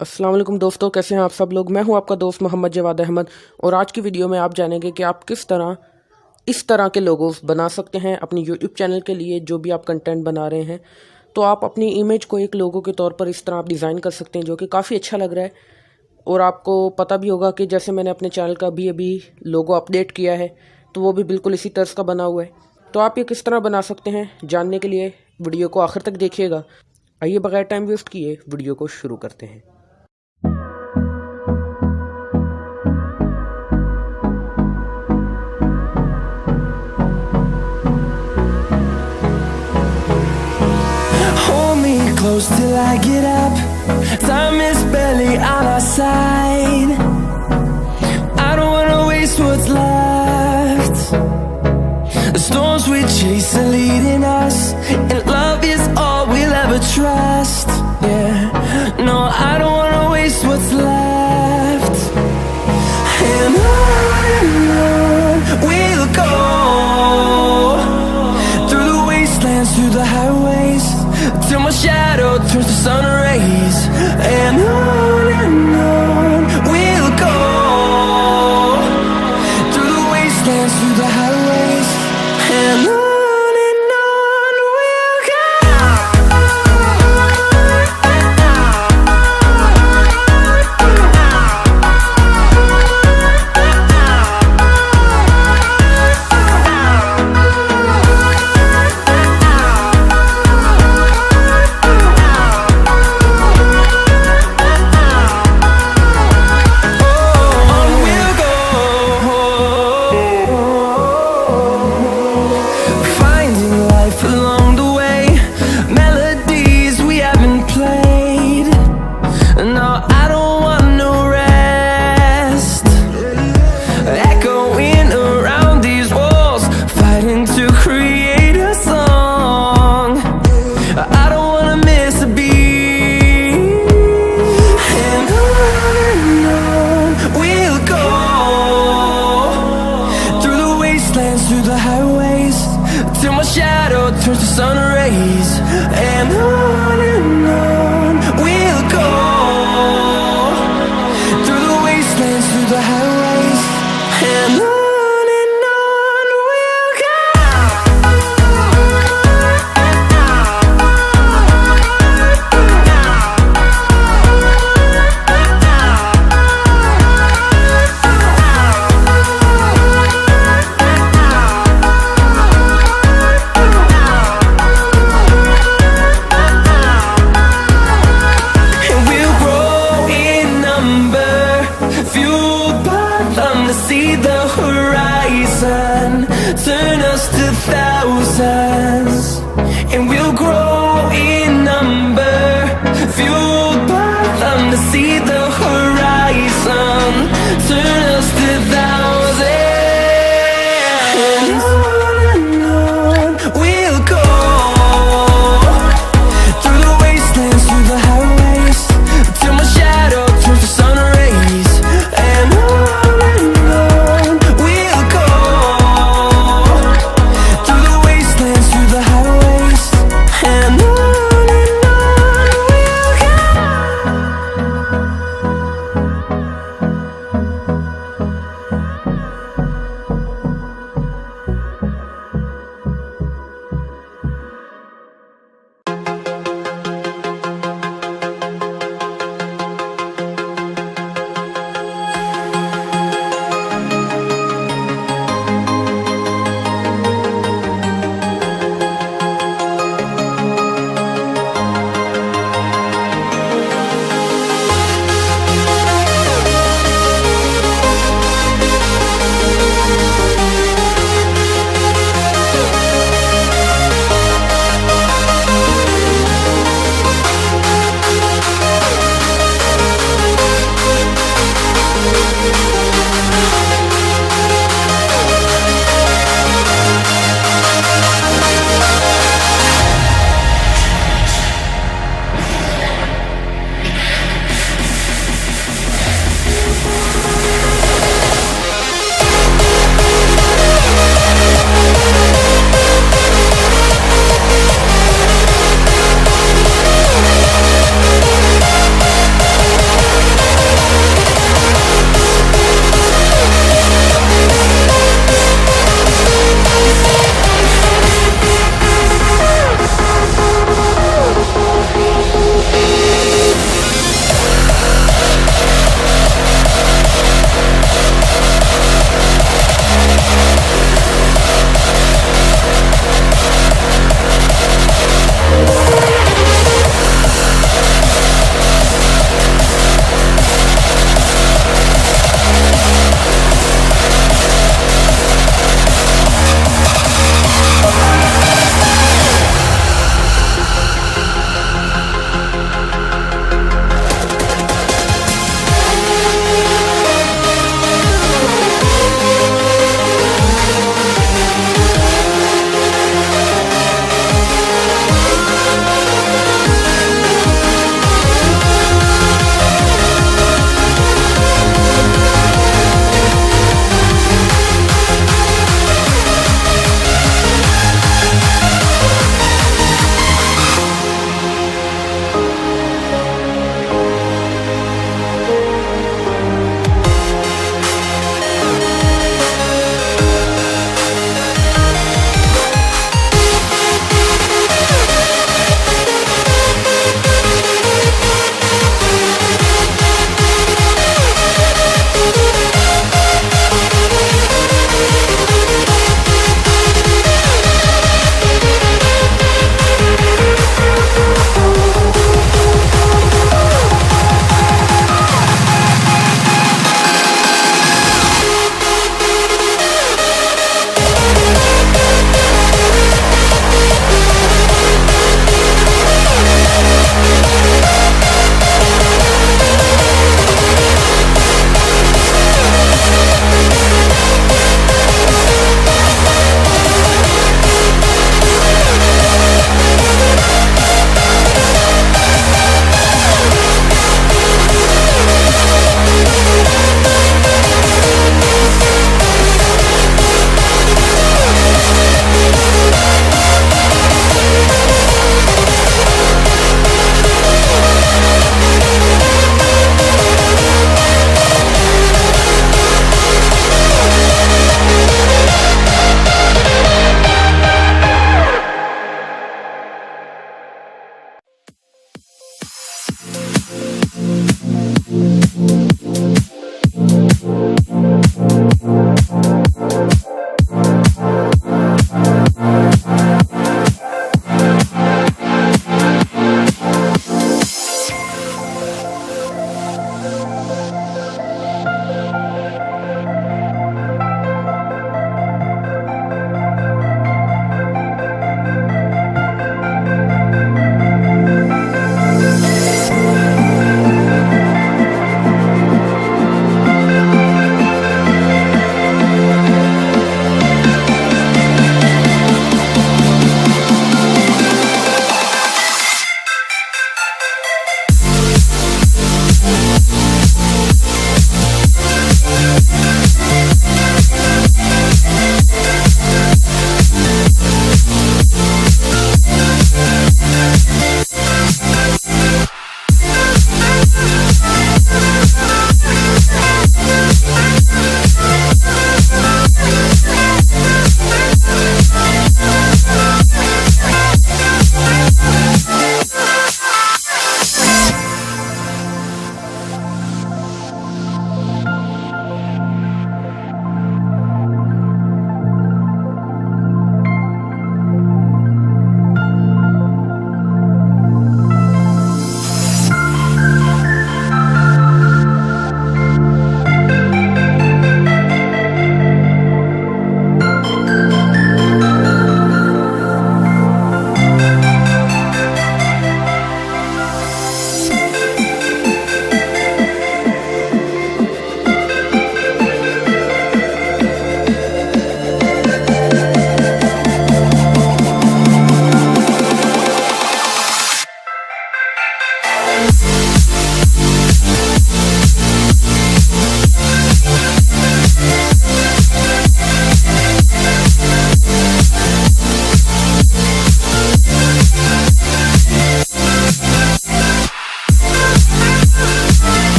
अस्सलाम वालेकुम दोस्तों, कैसे हैं आप सब लोग। मैं हूं आपका दोस्त मोहम्मद जवाद अहमद और आज की वीडियो में आप जानेंगे कि आप किस तरह इस तरह के लोगोस बना सकते हैं अपनी यूट्यूब चैनल के लिए। जो भी आप कंटेंट बना रहे हैं तो आप अपनी इमेज को एक लोगो के तौर पर इस तरह आप डिज़ाइन कर सकते हैं जो कि काफ़ी अच्छा लग रहा है। और आपको पता भी होगा कि जैसे मैंने अपने चैनल का भी अभी लोगो अपडेट किया है तो वो भी बिल्कुल इसी तर्ज का बना हुआ है। तो आप ये किस तरह बना सकते हैं जानने के लिए वीडियो को आखिर तक देखिएगा। आइए बगैर टाइम वेस्ट किए वीडियो को शुरू करते हैं। Close till I get up. Time is barely on our side. I don't wanna waste what's left. The storms we chase are leading us, and love is all we'll ever trust. Yeah, no, I don't wanna waste what's left. And on we'll go, through the wastelands, through the highways, till my shadow turns to sun rays. And on